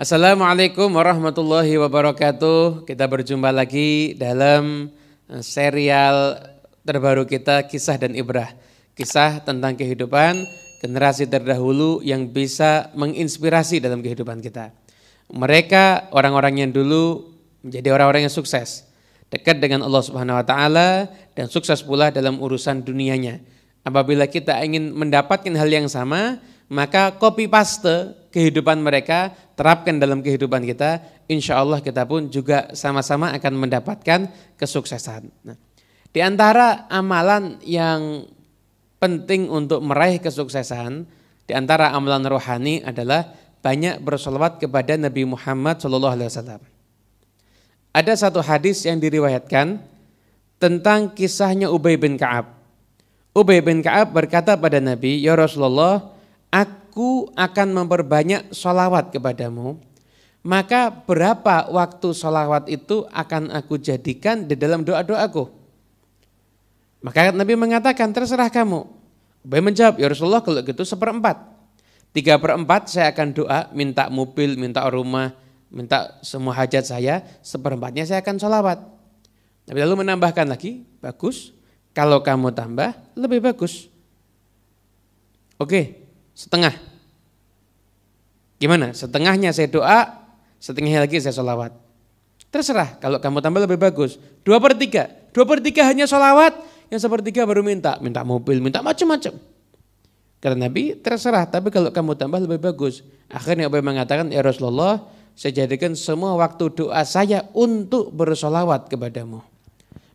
Assalamualaikum warahmatullahi wabarakatuh. Kita berjumpa lagi dalam serial terbaru kita, Kisah dan Ibrah. Kisah tentang kehidupan generasi terdahulu yang bisa menginspirasi dalam kehidupan kita. Mereka orang-orang yang dulu menjadi orang-orang yang sukses, dekat dengan Allah Subhanahu wa taala dan sukses pula dalam urusan dunianya. Apabila kita ingin mendapatkan hal yang sama, maka copy paste kehidupan mereka, terapkan dalam kehidupan kita, insya Allah kita pun juga sama-sama akan mendapatkan kesuksesan. Nah, di antara amalan yang penting untuk meraih kesuksesan, di antara amalan rohani adalah banyak bersolawat kepada Nabi Muhammad SAW. Ada satu hadis yang diriwayatkan tentang kisahnya Ubay bin Ka'ab. Ubay bin Ka'ab berkata pada Nabi, "Ya Rasulullah, aku akan memperbanyak sholawat kepadamu, maka berapa waktu sholawat itu akan aku jadikan di dalam doa-doaku?" Maka Nabi mengatakan, "Terserah kamu." Ubay menjawab, "Ya Rasulullah, kalau gitu 1/4. 3/4 saya akan doa, minta mobil, minta rumah, minta semua hajat saya, 1/4-nya saya akan sholawat." Nabi lalu menambahkan lagi, "Bagus, kalau kamu tambah lebih bagus." Oke. Setengah. Gimana? Setengahnya saya doa, setengahnya lagi saya sholawat. Terserah, kalau kamu tambah lebih bagus. 2/3. 2/3 hanya sholawat, yang 1/3 baru minta mobil, minta macam-macam. Kata Nabi, terserah, tapi kalau kamu tambah lebih bagus. Akhirnya Ubay mengatakan, "Ya Rasulullah, saya jadikan semua waktu doa saya untuk bersholawat kepadamu."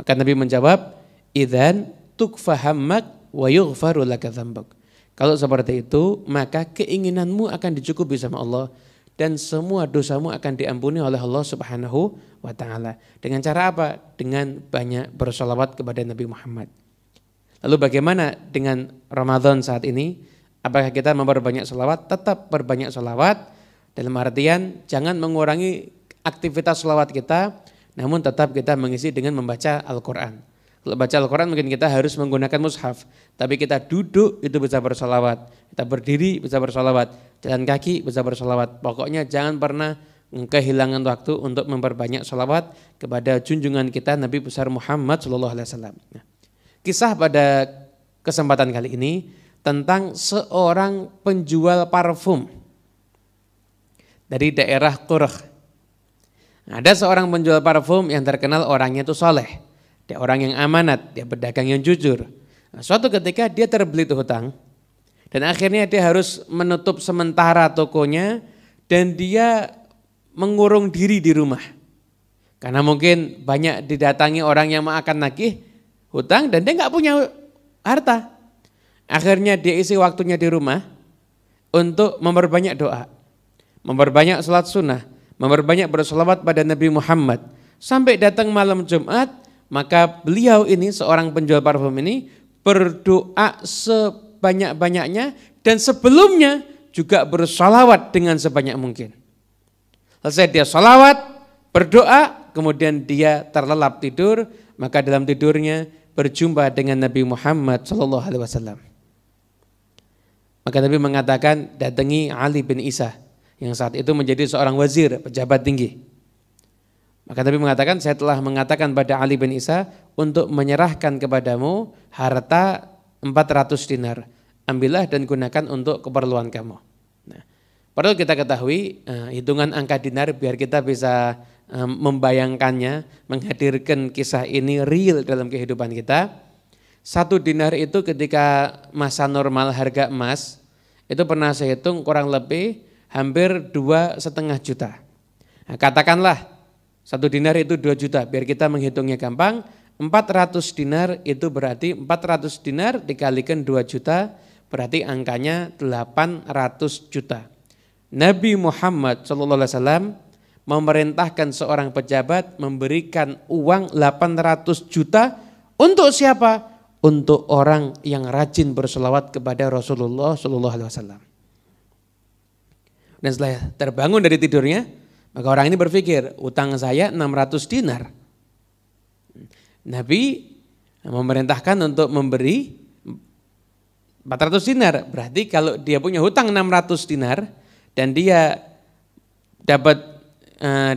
Maka Nabi menjawab, "Idzan tukfa hammak wa yughfaru laka dzambuk." Kalau seperti itu, maka keinginanmu akan dicukupi sama Allah dan semua dosamu akan diampuni oleh Allah Subhanahu wa taala. Dengan cara apa? Dengan banyak bersolawat kepada Nabi Muhammad. Lalu bagaimana dengan Ramadan saat ini? Apakah kita memperbanyak solawat? Tetap perbanyak solawat, dalam artian jangan mengurangi aktivitas solawat kita, namun tetap kita mengisi dengan membaca Al-Quran. Kalau baca Al-Quran mungkin kita harus menggunakan mushaf, tapi kita duduk itu bisa bersolawat, kita berdiri bisa bersolawat, jalan kaki bisa bersolawat. Pokoknya jangan pernah kehilangan waktu untuk memperbanyak solawat kepada junjungan kita Nabi besar Muhammad SAW. Nah, kisah pada kesempatan kali ini tentang seorang penjual parfum dari daerah Qurh. Ada seorang penjual parfum yang terkenal orangnya itu soleh. Dia orang yang amanat, dia pedagang yang jujur. Nah, suatu ketika dia terbelit hutang dan akhirnya dia harus menutup sementara tokonya dan dia mengurung diri di rumah. Karena mungkin banyak didatangi orang yang akan nagih hutang dan dia nggak punya harta. Akhirnya dia isi waktunya di rumah untuk memperbanyak doa, memperbanyak salat sunnah, memperbanyak bersolawat pada Nabi Muhammad. Sampai datang malam Jumat, maka beliau ini, seorang penjual parfum ini, berdoa sebanyak-banyaknya dan sebelumnya juga bersolawat dengan sebanyak mungkin. Selesai dia solawat, berdoa, kemudian dia terlelap tidur, maka dalam tidurnya berjumpa dengan Nabi Muhammad SAW. Maka Nabi mengatakan, datangi Ali bin Isa, yang saat itu menjadi seorang wazir, pejabat tinggi. Maka Nabi mengatakan, saya telah mengatakan pada Ali bin Isa untuk menyerahkan kepadamu harta 400 dinar. Ambillah dan gunakan untuk keperluan kamu. Nah, perlu kita ketahui hitungan angka dinar biar kita bisa membayangkannya, menghadirkan kisah ini real dalam kehidupan kita. 1 dinar itu ketika masa normal harga emas, itu pernah saya hitung kurang lebih hampir 2,5 juta. Nah, katakanlah 1 dinar itu 2 juta, biar kita menghitungnya gampang, 400 dinar itu berarti 400 dinar dikalikan 2 juta, berarti angkanya 800 juta. Nabi Muhammad SAW memerintahkan seorang pejabat memberikan uang 800 juta untuk siapa? Untuk orang yang rajin berselawat kepada Rasulullah SAW. Dan setelah terbangun dari tidurnya, maka orang ini berpikir, utang saya 600 dinar. Nabi memerintahkan untuk memberi 400 dinar. Berarti kalau dia punya hutang 600 dinar dan dia dapat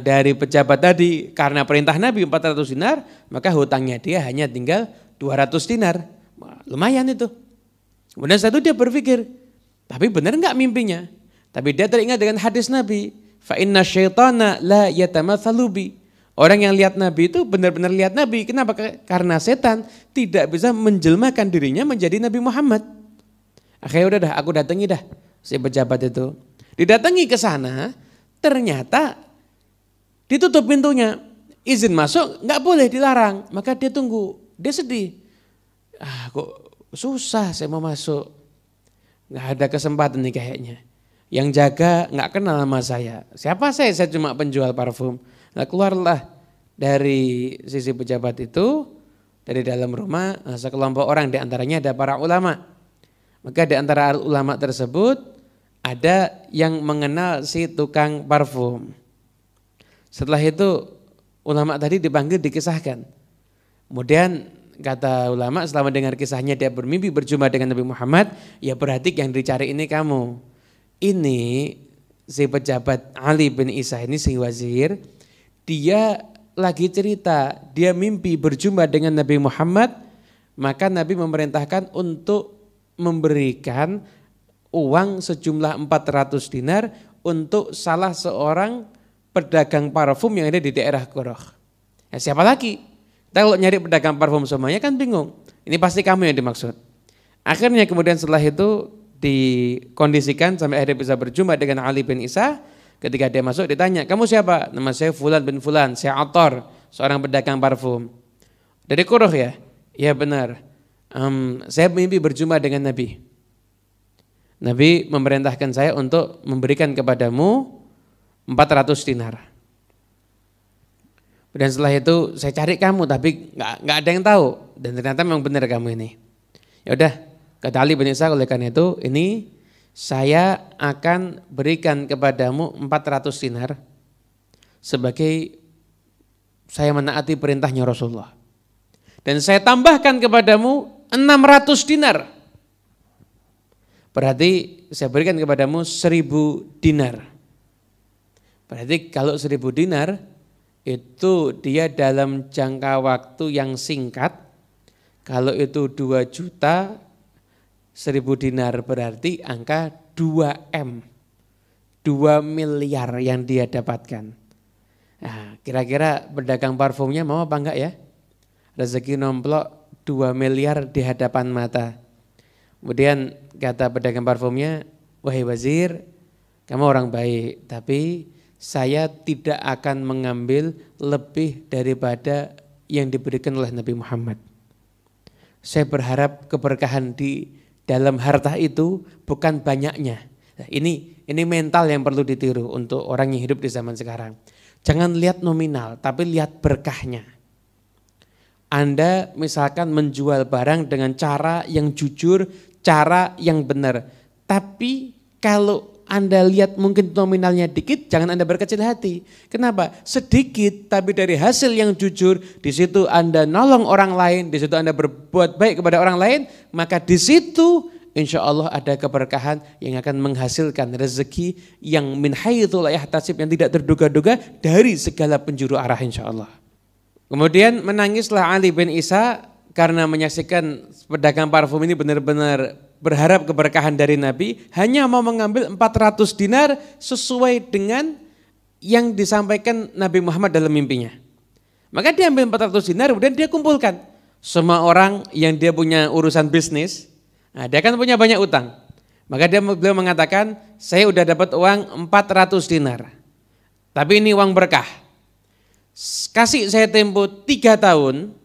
dari pejabat tadi karena perintah Nabi 400 dinar, maka hutangnya dia hanya tinggal 200 dinar. Wah, lumayan itu. Kemudian setelah itu dia berpikir, tapi benar enggak mimpinya? Tapi dia teringat dengan hadis Nabi, fa inna syaitana la yatamatsalu bi. Orang yang lihat Nabi itu benar-benar lihat Nabi. Kenapa? Karena setan tidak bisa menjelmakan dirinya menjadi Nabi Muhammad. Akhirnya udah dah, aku datangi dah si pejabat itu. Didatangi ke sana, ternyata ditutup pintunya. Izin masuk nggak boleh, dilarang. Maka dia tunggu, dia sedih. Kok susah saya mau masuk. Nggak ada kesempatan nih kayaknya. Yang jaga nggak kenal sama saya. Siapa saya? Saya cuma penjual parfum. Nah, keluarlah dari sisi pejabat itu, dari dalam rumah, sekelompok orang, di antaranya ada para ulama. Maka di antara ulama tersebut ada yang mengenal si tukang parfum. Setelah itu ulama tadi dipanggil, dikisahkan. Kemudian kata ulama, setelah mendengar kisahnya dia bermimpi berjumpa dengan Nabi Muhammad, ya berarti yang dicari ini kamu. Ini si pejabat Ali bin Isa ini, si wazir, dia lagi cerita, dia mimpi berjumpa dengan Nabi Muhammad, maka Nabi memerintahkan untuk memberikan uang sejumlah 400 dinar untuk salah seorang pedagang parfum yang ada di daerah Qoroh. Ya, siapa lagi? Kita kalau nyari pedagang parfum semuanya kan bingung. Ini pasti kamu yang dimaksud. Akhirnya kemudian setelah itu dikondisikan sampai akhirnya bisa berjumpa dengan Ali bin Isa. Ketika dia masuk ditanya, kamu siapa? Nama saya Fulan bin Fulan, saya Athar, seorang pedagang parfum. Dari Qoroh ya? Ya benar. Saya mimpi berjumpa dengan Nabi. Nabi memerintahkan saya untuk memberikan kepadamu 400 dinar. Dan setelah itu saya cari kamu, tapi nggak ada yang tahu. Dan ternyata memang benar kamu ini. Ya udah, kata Ali bin Isa, oleh karena itu ini saya akan berikan kepadamu 400 dinar sebagai saya menaati perintahnya Rasulullah. Dan saya tambahkan kepadamu 600 dinar. Berarti saya berikan kepadamu 1000 dinar. Berarti kalau 1000 dinar itu dia dalam jangka waktu yang singkat. Kalau itu 2 juta, 1000 dinar berarti angka 2M, 2 miliar yang dia dapatkan. Nah, kira-kira pedagang parfumnya mau apa enggak ya? Rezeki nomplok 2 miliar di hadapan mata. Kemudian kata pedagang parfumnya, wahai wazir, kamu orang baik, tapi saya tidak akan mengambil lebih daripada yang diberikan oleh Nabi Muhammad. Saya berharap keberkahan di dalam harta itu bukan banyaknya. Nah, ini mental yang perlu ditiru untuk orang yang hidup di zaman sekarang. Jangan lihat nominal, tapi lihat berkahnya. Anda misalkan menjual barang dengan cara yang jujur, cara yang benar. Tapi kalau Anda lihat mungkin nominalnya dikit, jangan Anda berkecil hati. Kenapa? Sedikit tapi dari hasil yang jujur, di situ Anda nolong orang lain, di situ Anda berbuat baik kepada orang lain, maka di situ insya Allah ada keberkahan yang akan menghasilkan rezeki yang min haitsu la yahtasib, yang tidak terduga-duga dari segala penjuru arah insya Allah. Kemudian menangislah Ali bin Isa karena menyaksikan pedagang parfum ini benar-benar berharap keberkahan dari Nabi, hanya mau mengambil 400 dinar sesuai dengan yang disampaikan Nabi Muhammad dalam mimpinya. Maka dia ambil 400 dinar, kemudian dia kumpulkan semua orang yang dia punya urusan bisnis. Nah, dia kan punya banyak utang. Maka beliau mengatakan, saya udah dapat uang 400 dinar. Tapi ini uang berkah. Kasih saya tempo 3 tahun,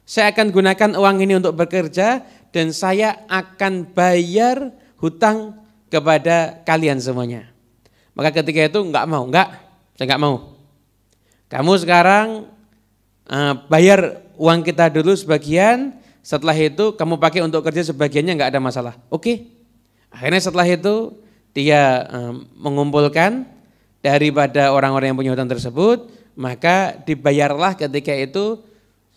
saya akan gunakan uang ini untuk bekerja dan saya akan bayar hutang kepada kalian semuanya. Maka ketika itu saya enggak mau. Kamu sekarang bayar uang kita dulu sebagian, setelah itu kamu pakai untuk kerja sebagiannya, enggak ada masalah. Oke. Akhirnya setelah itu dia mengumpulkan daripada orang-orang yang punya hutang tersebut, maka dibayarlah ketika itu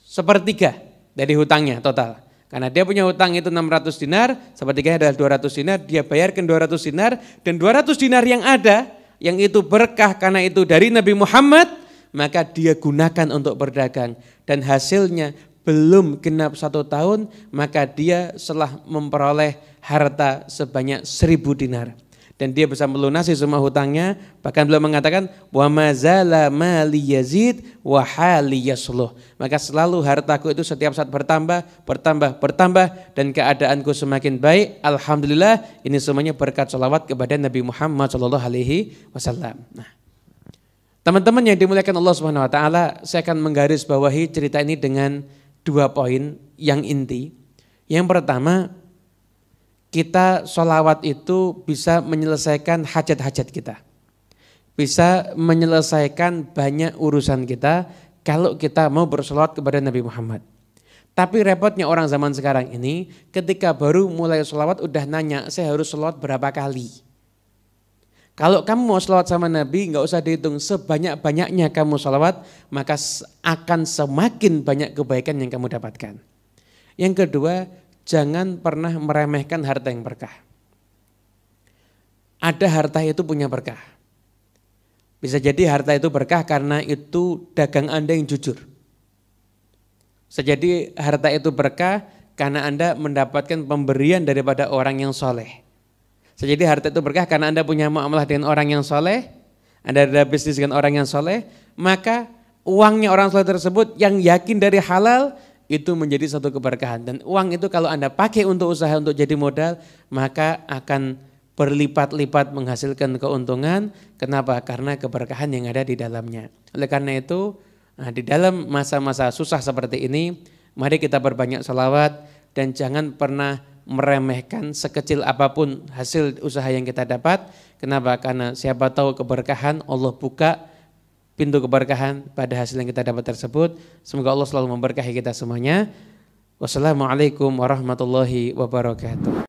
1/3 dari hutangnya total. Karena dia punya hutang itu 600 dinar, 1/3 adalah 200 dinar, dia bayarkan 200 dinar, dan 200 dinar yang ada yang itu berkah karena itu dari Nabi Muhammad, maka dia gunakan untuk berdagang. Dan hasilnya belum genap 1 tahun, maka dia telah memperoleh harta sebanyak 1.000 dinar. Dan dia bisa melunasi semua hutangnya, bahkan beliau mengatakan wa mazala mali yazid wa hali yasluh. Maka selalu hartaku itu setiap saat bertambah dan keadaanku semakin baik. Alhamdulillah, ini semuanya berkat sholawat kepada Nabi Muhammad SAW. Nah, teman-teman yang dimuliakan Allah Subhanahu wa taala, saya akan menggarisbawahi cerita ini dengan 2 poin yang inti. Yang pertama, kita sholawat itu bisa menyelesaikan hajat-hajat kita. Bisa menyelesaikan banyak urusan kita kalau kita mau bersolawat kepada Nabi Muhammad. Tapi repotnya orang zaman sekarang ini, ketika baru mulai sholawat udah nanya, saya harus sholawat berapa kali? Kalau kamu mau sholawat sama Nabi, nggak usah dihitung, sebanyak-banyaknya kamu sholawat, maka akan semakin banyak kebaikan yang kamu dapatkan. Yang kedua, jangan pernah meremehkan harta yang berkah. Ada harta itu punya berkah. Bisa jadi harta itu berkah karena itu dagang Anda yang jujur. Bisa jadi harta itu berkah karena Anda mendapatkan pemberian daripada orang yang soleh. Bisa jadi harta itu berkah karena Anda punya muamalah dengan orang yang soleh, Anda ada bisnis dengan orang yang soleh, maka uangnya orang soleh tersebut yang yakin dari halal, itu menjadi satu keberkahan. Dan uang itu kalau Anda pakai untuk usaha, untuk jadi modal, maka akan berlipat-lipat menghasilkan keuntungan. Kenapa? Karena keberkahan yang ada di dalamnya. Oleh karena itu, di dalam masa-masa susah seperti ini, mari kita berbanyak sholawat dan jangan pernah meremehkan sekecil apapun hasil usaha yang kita dapat. Kenapa? Karena siapa tahu keberkahan Allah buka pintu keberkahan pada hasil yang kita dapat tersebut. Semoga Allah selalu memberkahi kita semuanya. Wassalamualaikum warahmatullahi wabarakatuh.